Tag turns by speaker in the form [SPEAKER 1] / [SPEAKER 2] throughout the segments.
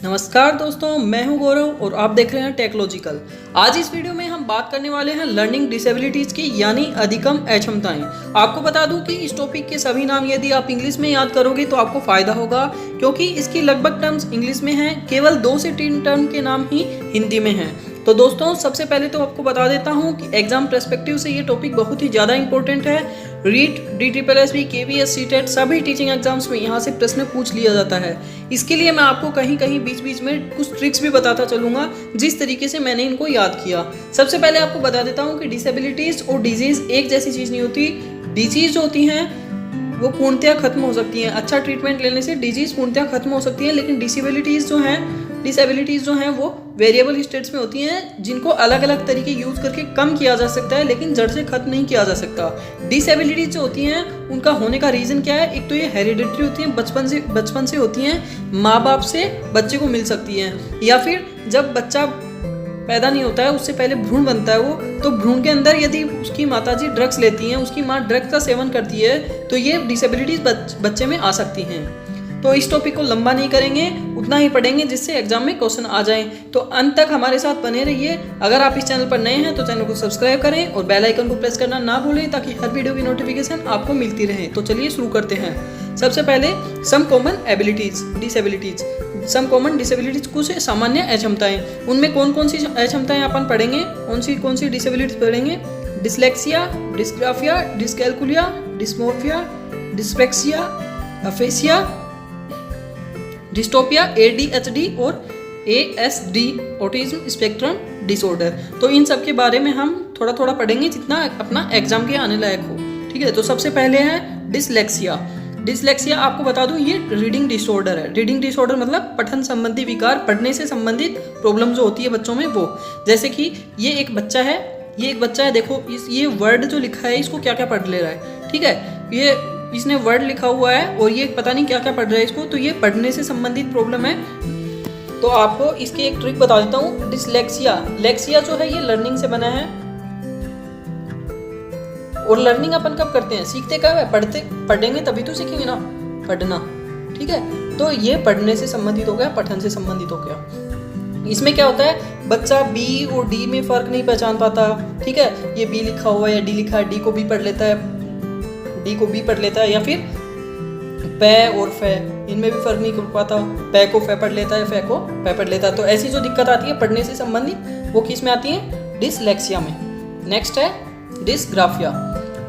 [SPEAKER 1] नमस्कार दोस्तों, मैं हूं गौरव और आप देख रहे हैं टेक्नोलॉजिकल। आज इस वीडियो में हम बात करने वाले हैं लर्निंग डिसेबिलिटीज की, यानी अधिगम अक्षमताएं। आपको बता दूं कि इस टॉपिक के सभी नाम यदि आप इंग्लिश में याद करोगे तो आपको फायदा होगा, क्योंकि इसकी लगभग टर्म्स इंग्लिश में हैं, केवल 2 से 3 टर्म के नाम ही हिंदी में हैं। तो दोस्तों, सबसे पहले तो आपको बता देता हूं कि एग्जाम पर्सपेक्टिव से ये टॉपिक बहुत ही ज़्यादा इंपॉर्टेंट है। रीट, DSSB, KVS, CTET सभी टीचिंग एग्जाम्स में यहाँ से प्रश्न पूछ लिया जाता है। इसके लिए मैं आपको कहीं कहीं बीच बीच में कुछ ट्रिक्स भी बताता चलूँगा, जिस तरीके से मैंने इनको याद किया। सबसे पहले आपको बता देता हूँ कि डिसेबिलिटीज़ और डिजीज़ एक जैसी चीज़ नहीं होती। डिजीज़ होती हैं वो पूर्णतः खत्म हो सकती हैं, अच्छा ट्रीटमेंट लेने से डिजीज़ पूर्णतः खत्म हो सकती है, लेकिन डिसेबिलिटीज़ जो हैं वो वेरिएबल स्टेट्स में होती हैं, जिनको अलग अलग तरीके यूज़ करके कम किया जा सकता है, लेकिन जड़ से खत्म नहीं किया जा सकता। डिसेबिलिटीज जो होती हैं उनका होने का रीज़न क्या है? एक तो ये हेरिडिटरी होती हैं, बचपन से होती हैं, माँ बाप से बच्चे को मिल सकती हैं, या फिर जब बच्चा पैदा नहीं होता है उससे पहले भ्रूण बनता है वो, तो भ्रूण के अंदर यदि उसकी माताजी ड्रग्स लेती हैं, उसकी माँ ड्रग्स का सेवन करती है, तो ये डिसेबिलिटीज बच्चे में आ सकती हैं। तो इस टॉपिक को लंबा नहीं करेंगे, उतना ही पढ़ेंगे जिससे एग्जाम में क्वेश्चन आ जाएं। तो अंत तक हमारे साथ बने रहिए। अगर आप इस चैनल पर नए हैं तो चैनल को सब्सक्राइब करें और बेल आइकन को प्रेस करना ना भूलें, ताकि हर वीडियो की नोटिफिकेशन आपको मिलती रहे। तो चलिए शुरू करते हैं। सबसे पहले some common disabilities. Some common disabilities, कुछ सामान्य अक्षमताएं। उनमें कौन कौन सी अक्षमताएं अपन पढ़ेंगे, कौन सी डिसेबिलिटीज पढ़ेंगे? Dyslexia, dysgraphia, dyscalculia, dysmorphia, dyspraxia, aphasia, dystopia, ADHD और ASD, ऑटिज्म स्पेक्ट्रम डिसऑर्डर। तो इन सब के बारे में हम थोड़ा थोड़ा पढ़ेंगे, जितना अपना एग्जाम के आने लायक हो। ठीक है, तो सबसे पहले है डिसलेक्सिया। डिसलेक्सिया आपको बता दूं, ये रीडिंग डिसऑर्डर है। रीडिंग डिसऑर्डर मतलब पठन संबंधी विकार, पढ़ने से संबंधित प्रॉब्लम जो होती है बच्चों में वो। जैसे कि ये एक बच्चा है, देखो ये वर्ड जो लिखा है इसको क्या क्या पढ़ ले रहा है। ठीक है, इसने वर्ड लिखा हुआ है और ये पता नहीं क्या क्या पढ़ रहा है इसको, तो ये पढ़ने से संबंधित प्रॉब्लम है। तो आपको इसकी एक ट्रिक बता देता हूँ। लेक्सिया जो है ये लर्निंग से बना है, और लर्निंग अपन कब करते हैं? सीखते कब है? पढ़ेंगे तभी तो सीखेंगे ना, पढ़ना। ठीक है, तो ये पढ़ने से संबंधित हो गया, पठन से संबंधित हो गया। इसमें क्या होता है, बच्चा B और D में फर्क नहीं पहचान पाता। ठीक है, ये B लिखा हुआ है या D लिखा है, D को B पढ़ लेता है, या फिर पै और फै, इनमें भी फर्क नहीं कर पाता। पै को फै पढ़ लेता है, फै को पै पढ़ लेता है। तो ऐसी जो दिक्कत आती है पढ़ने से संबंधित, वो किस में आती है? डिसलेक्सिया में। नेक्स्ट है डिसग्राफिया।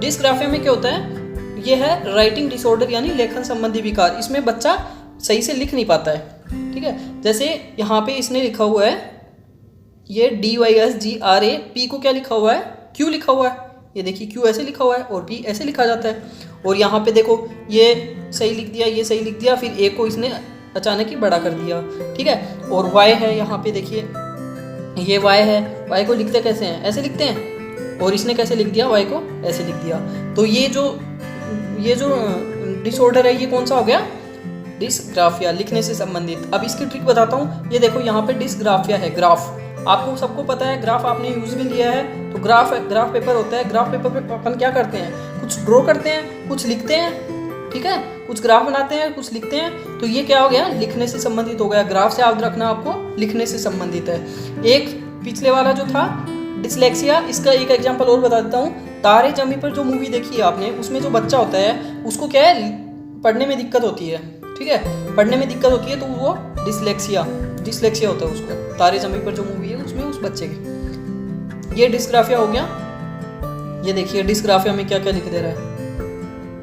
[SPEAKER 1] डिसग्राफिया में क्या होता है? ये है राइटिंग डिसऑर्डर, यानी लेखन संबंधी विकार। इसमें बच्चा सही से लिख नहीं पाता है। ठीक है, जैसे यहाँ पे इसने लिखा हुआ है ये DYSGRA, P को क्या लिखा हुआ है? Q लिखा हुआ है। ये देखिए Q ऐसे लिखा हुआ है और P ऐसे लिखा जाता है। और यहाँ पे देखो ये सही लिख दिया, ये सही लिख दिया, फिर A को इसने अचानक ही बड़ा कर दिया। ठीक है, और Y है, यहाँ पे देखिए ये Y है, Y को लिखते कैसे हैं? ऐसे लिखते हैं, और इसने कैसे लिख दिया? Y को ऐसे लिख दिया। तो ये जो डिसऑर्डर है ये कौन सा हो गया? डिसग्राफिया, लिखने से संबंधित। अब इसकी ट्रिक बताता हूँ। ये देखो यहाँ पे डिसग्राफिया है, ग्राफ। आपको सबको पता है, ग्राफ आपने यूज भी लिया है। तो ग्राफ पेपर होता है। ग्राफ पेपर पे अपन क्या करते हैं? कुछ ड्रॉ करते हैं, कुछ लिखते हैं। ठीक है, कुछ ग्राफ बनाते हैं, कुछ लिखते हैं। तो ये क्या हो गया? लिखने से संबंधित हो गया। ग्राफ से याद रखना आपको, लिखने से संबंधित है। एक पिछले वाला जो था डिसलेक्सिया, इसका एक एग्जाम्पल और बता देता हूँ। तारे जमी पर जो मूवी देखी है आपने, उसमें जो बच्चा होता है उसको क्या है? पढ़ने में दिक्कत होती है। ठीक है, पढ़ने में दिक्कत होती है, तो वो डिसलेक्सिया होता है उसको। तारे जमी पर जो मूवी है उसमें उस बच्चे की, ये डिसग्राफिया हो गया। ये देखिए डिसग्राफिया में क्या क्या लिख दे रहा है?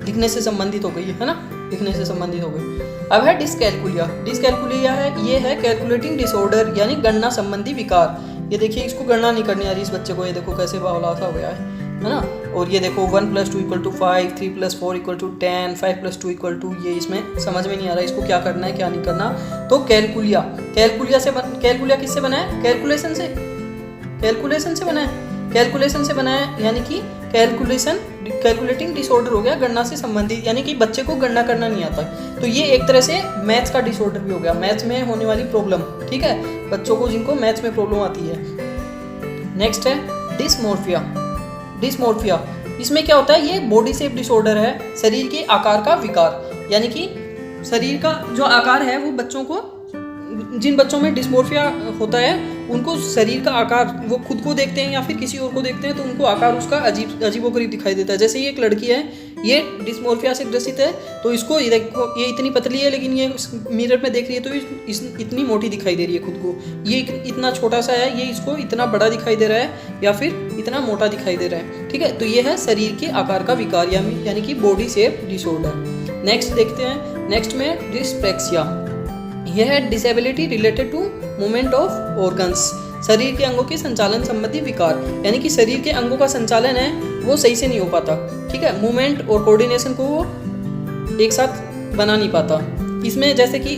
[SPEAKER 1] लिखने से संबंधित हो गई है ना, लिखने से संबंधित हो गई। अब है डिसकैलकुलिया। डिसकैलकुलिया है, ये है कैलकुलेटिंग डिसऑर्डर, यानी गणना संबंधी विकार। ये देखिए इसको गणना नहीं करनी आ रही इस बच्चे को। ये देखो कैसे बावला सा हो गया है ना। और ये देखो 1 + 2 = 5, 3 + 4 = 10, 5 + 2 = 2। ये इसमें समझ में नहीं आ रहा इसको क्या करना है क्या नहीं करना। तो कैलकुलिया किससे बना है? कैलकुलेशन से बना है, यानी कि कैलकुलेटिंग डिसऑर्डर हो गया, गणना से संबंधित, यानी कि बच्चे को गणना करना नहीं आता। तो ये एक तरह से मैथ्स का डिसऑर्डर भी हो गया, मैथ्स में होने वाली प्रॉब्लम। ठीक है, बच्चों को जिनको मैथ्स में प्रॉब्लम आती है। नेक्स्ट है डिस्मोर्फिया। इसमें क्या होता है? ये बॉडी शेप डिसऑर्डर है, शरीर के आकार का विकार, यानी कि शरीर का जो आकार है वो बच्चों को जिन बच्चों में डिस्मोर्फिया होता है उनको शरीर का आकार, वो खुद को देखते हैं या फिर किसी और को देखते हैं तो उनको आकार उसका अजीबोगरीब दिखाई देता है। जैसे ये एक लड़की है, ये डिस्मोर्फिया से ग्रसित है, तो इसको ये देखो, ये इतनी पतली है लेकिन ये मिरर में देख रही है तो इतनी मोटी दिखाई दे रही है खुद को। ये इतना छोटा सा है, ये इसको इतना बड़ा दिखाई दे रहा है या फिर इतना मोटा दिखाई दे रहा है। ठीक है, तो ये है शरीर के आकार का विकार यानी कि बॉडी शेप डिसऑर्डर। नेक्स्ट देखते हैं, नेक्स्ट में डिस्प्रेक्सिया। यह है disability related to movement of organs, शरीर के अंगों के संचालन संबंधी विकार, यानी कि शरीर के अंगों का संचालन है वो सही से नहीं हो पाता। ठीक है, मूवमेंट और कोऑर्डिनेशन को वो एक साथ बना नहीं पाता। इसमें जैसे कि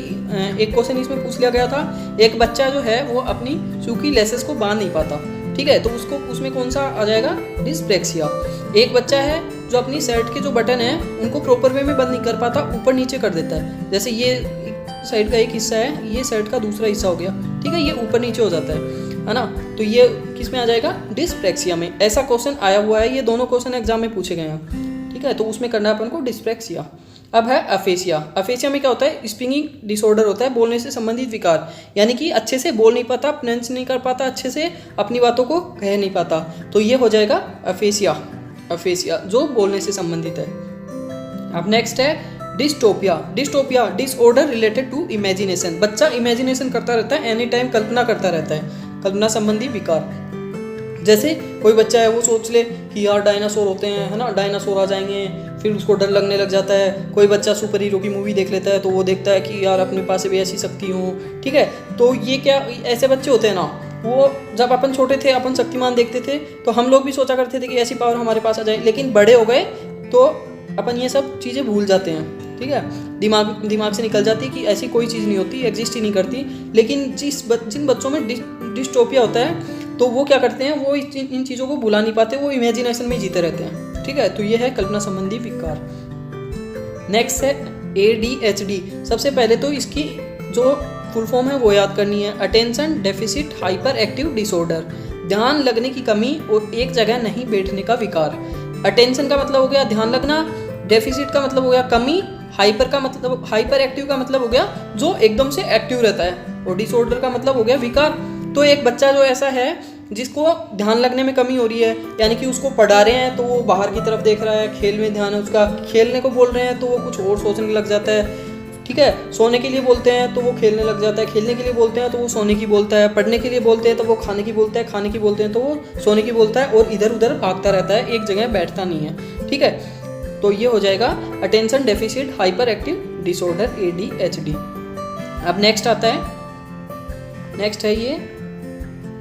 [SPEAKER 1] एक क्वेश्चन इसमें पूछ लिया गया था, एक बच्चा जो है वो अपनी सूखी लेसेस को बांध नहीं पाता। ठीक है, तो उसमें कौन सा आ जाएगा, डिस्प्रेक्सिया। एक बच्चा है जो अपनी शर्ट के जो बटन है उनको प्रॉपर वे में बंद नहीं कर पाता, ऊपर नीचे कर देता है। जैसे ये साइड का एक हिस्सा है, ये शर्ट का दूसरा हिस्सा हो गया। ठीक है, ये ऊपर नीचे हो जाता है ना, तो ये किस में आ जाएगा, डिस्प्रेक्सिया में। ऐसा क्वेश्चन आया हुआ है, ये दोनों क्वेश्चन एग्जाम में पूछे गए हैं। ठीक है, तो उसमें करना है अपन को डिस्प्रेक्सिया। अब है अफेसिया। अफेसिया में क्या होता है, स्पीकिंग डिसऑर्डर होता है, बोलने से संबंधित विकार, यानी कि अच्छे से बोल नहीं पाता, प्रोनाउंस नहीं कर पाता, अच्छे से अपनी बातों को कह नहीं पाता, तो ये हो जाएगा अफेसिया। अफेसिया जो बोलने से संबंधित है। अब नेक्स्ट है dystopia. Dystopia disorder related to imagination, बच्चा इमेजिनेशन करता रहता है, एनी टाइम कल्पना करता रहता है, कल्पना संबंधी विकार। जैसे कोई बच्चा है वो सोच ले कि यार डायनासोर होते हैं, है ना, डायनासोर आ जाएंगे, फिर उसको डर लगने लग जाता है। कोई बच्चा सुपर हीरो की मूवी देख लेता है तो वो देखता है कि यार अपने पास भी ऐसी शक्ति हो। ठीक है, तो ये क्या ऐसे बच्चे होते हैं ना, वो जब अपन छोटे थे अपन शक्तिमान देखते थे तो हम लोग भी सोचा करते थे कि ऐसी पावर हमारे पास आ जाए, लेकिन बड़े हो गए तो अपन ये सब चीज़ें भूल जाते हैं। ठीक है, दिमाग से निकल जाती है कि ऐसी कोई चीज़ नहीं होती, एग्जिस्ट ही नहीं करती। लेकिन जिन बच्चों में डिस्टोपिया होता है तो वो क्या करते हैं, वो इन चीज़ों को भुला नहीं पाते, वो इमेजिनेशन में जीते रहते हैं। ठीक है, तो ये है कल्पना संबंधी विकार। नेक्स्ट है ADHD। सबसे पहले तो इसकी जो फुल फॉर्म है वो याद करनी है, attention deficit hyper active disorder, ध्यान लगने की कमी और एक जगह नहीं बैठने का विकार। अटेंशन का मतलब हो गया ध्यान लगना, डेफिसिट का मतलब हो गया कमी, हाइपर एक्टिव का मतलब हो गया जो एकदम से एक्टिव रहता है, और डिसऑर्डर का मतलब हो गया विकार। तो एक बच्चा जो ऐसा है जिसको ध्यान लगने में कमी हो रही है, यानी कि उसको पढ़ा रहे हैं तो वो बाहर की तरफ देख रहा है, खेल में ध्यान है उसका, खेलने को बोल रहे हैं तो वो कुछ और सोचने लग जाता है। ठीक है, सोने के लिए बोलते हैं तो वो खेलने लग जाता है, खेलने के लिए बोलते हैं तो वो सोने की बोलता है, पढ़ने के लिए बोलते हैं तो वो खाने की बोलता है, खाने की बोलते हैं तो वो सोने की बोलता है, और इधर उधर भागता रहता है, एक जगह बैठता नहीं है। ठीक है, तो ये हो जाएगा attention deficit hyper active disorder ADHD। अब नेक्स्ट आता है, नेक्स्ट है ये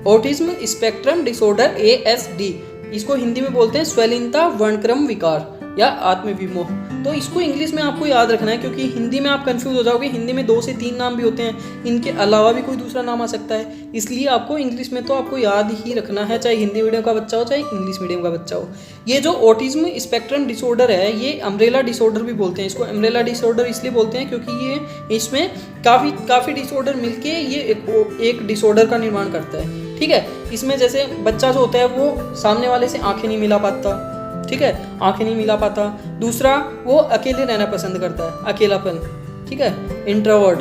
[SPEAKER 1] ऑटिज्म स्पेक्ट्रम डिसऑर्डर ASD। इसको हिंदी में बोलते हैं स्वलीनता वर्णक्रम विकार या आत्मविमोह। तो इसको इंग्लिश में आपको याद रखना है, क्योंकि हिंदी में आप कंफ्यूज हो जाओगे। हिंदी में 2 से 3 नाम भी होते हैं, इनके अलावा भी कोई दूसरा नाम आ सकता है, इसलिए आपको इंग्लिश में तो आपको याद ही रखना है, चाहे हिंदी मीडियम का बच्चा हो चाहे इंग्लिश मीडियम का बच्चा हो। ये जो ऑटिज्म स्पेक्ट्रम डिसऑर्डर है, ये अम्ब्रेला डिसऑर्डर भी बोलते हैं। इसको अम्ब्रेला डिसऑर्डर इसलिए बोलते हैं क्योंकि ये इसमें काफ़ी डिसऑर्डर मिलके ये एक डिसऑर्डर का निर्माण करता है। ठीक है, इसमें जैसे बच्चा जो होता है वो सामने वाले से आंखें नहीं मिला पाता। ठीक है, आंखें नहीं मिला पाता। दूसरा, वो अकेले रहना पसंद करता है, अकेलापन। ठीक है, इंट्रोवर्ट,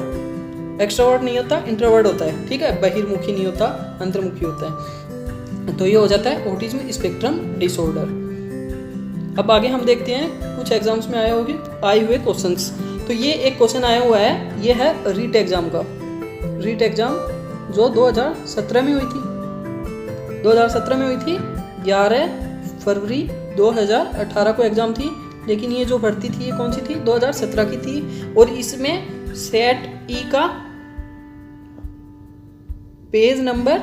[SPEAKER 1] एक्सट्रोवर्ट नहीं होता, इंट्रोवर्ट होता है। ठीक है, बहिर्मुखी नहीं होता, अंतर्मुखी होता है। तो ये हो जाता है ऑटिज्म स्पेक्ट्रम डिसऑर्डर। अब आगे हम देखते हैं कुछ एग्जाम्स में आए हुए क्वेश्चंस। तो ये एक क्वेश्चन आया हुआ है, ये है रीट एग्जाम का। रीट एग्जाम जो 2017 में हुई थी, 2017 में हुई थी, 11 फरवरी 2018 को एग्ज़ाम थी। लेकिन ये जो भर्ती थी ये कौन सी थी, 2017 की थी। और इसमें सेट ई का पेज नंबर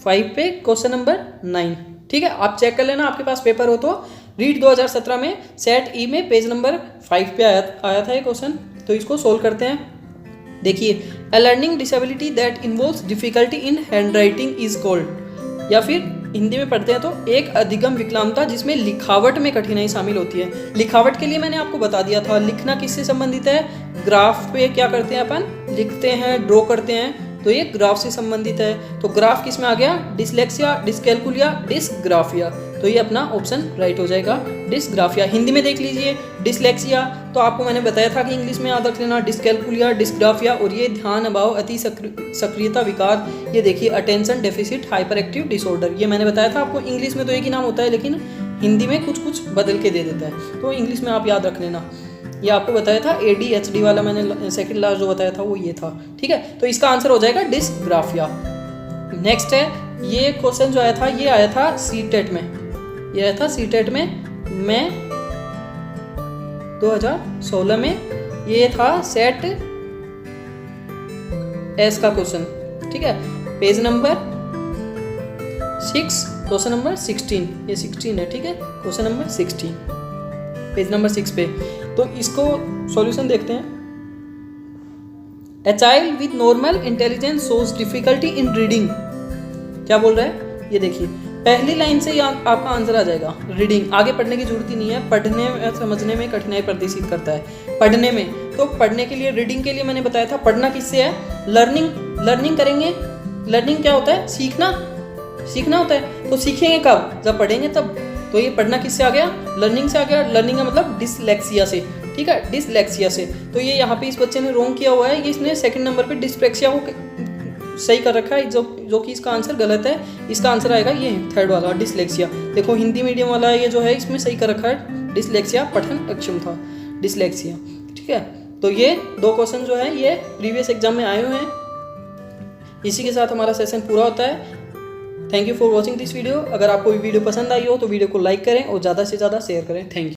[SPEAKER 1] 5 पे क्वेश्चन नंबर 9। ठीक है, आप चेक कर लेना, आपके पास पेपर हो तो। रीट 2017 में सेट ई में पेज नंबर 5 पे आया था ये क्वेश्चन। तो इसको सोल्व करते हैं। देखिए, a learning disability that involves difficulty in hand writing is called, या फिर हिंदी में पढ़ते हैं तो एक अधिगम विकलांगता जिसमें लिखावट में कठिनाई शामिल होती है। लिखावट के लिए मैंने आपको बता दिया था, लिखना किससे संबंधित है, ग्राफ पे क्या करते हैं अपन, लिखते हैं, ड्रॉ करते हैं, तो ये ग्राफ से संबंधित है। तो ग्राफ किस में आ गया, डिसलेक्सिया, डिसकैलकुलिया, डिसग्राफिया। तो ये अपना ऑप्शन राइट हो जाएगा, डिस्ग्राफिया। हिंदी में देख लीजिए डिसलेक्सिया, तो आपको मैंने बताया था कि इंग्लिश में याद रख लेना डिस्कैल्कुलिया, डिस्ग्राफिया, और ये ध्यान अभाव अति सक्रियता विकार, ये देखिए attention deficit hyper active disorder, ये मैंने बताया था आपको। इंग्लिश में तो एक ही नाम होता है, लेकिन हिंदी में कुछ कुछ बदल के दे देता है, तो इंग्लिश में आप याद रख लेना। ये आपको बताया था ADHD वाला, मैंने सेकंड लास्ट जो बताया था वो ये था, ठीक है। तो इसका आंसर हो जाएगा डिस्ग्राफिया। नेक्स्ट है, ये क्वेश्चन जो आया था ये आया था सीटेट में, ये आया था सीटेट में 2016 में, ये था सेट एस का क्वेश्चन, ठीक है। पेज नंबर 6, क्वेश्चन नंबर 16, ये 16 है, ठीक है, क्वेश्चन नंबर 16 पेज नंबर 6 पे। तो इसको सॉल्यूशन देखते हैं। A child with normal intelligence shows difficulty in reading, क्या बोल रहा है ये देखिए, पहली लाइन से ही आपका आंसर आ जाएगा। रीडिंग, आगे पढ़ने की जरूरत ही नहीं है, पढ़ने में समझने में कठिनाई प्रदर्शित करता है पढ़ने में। तो पढ़ने के लिए, रीडिंग के लिए मैंने बताया था, पढ़ना किससे है, लर्निंग करेंगे। लर्निंग क्या होता है, सीखना होता है। तो सीखेंगे कब, जब पढ़ेंगे तब। तो ये पढ़ना किससे आ गया, लर्निंग से आ गया। लर्निंग का मतलब डिसलेक्सिया से, ठीक है, डिसलेक्सिया से। तो ये यहाँ पे इस बच्चे ने रॉन्ग किया हुआ है, ये इसने सेकंड नंबर पे डिस्प्रेक्सिया को सही कर रखा है, जो कि इसका आंसर गलत है। इसका आंसर आएगा ये थर्ड वाला डिसलेक्सिया। देखो हिंदी मीडियम वाला ये जो है इसमें सही कर रखा है डिसलेक्सिया, पठन अक्षमता डिसलेक्सिया, ठीक है। तो ये 2 क्वेश्चन जो है ये प्रीवियस एग्जाम में आए हुए हैं। इसी के साथ हमारा सेशन पूरा होता है। Thank you for watching this video. अगर आपको वीडियो पसंद आई हो तो वीडियो को लाइक करें और ज़्यादा से ज़्यादा शेयर करें। Thank you.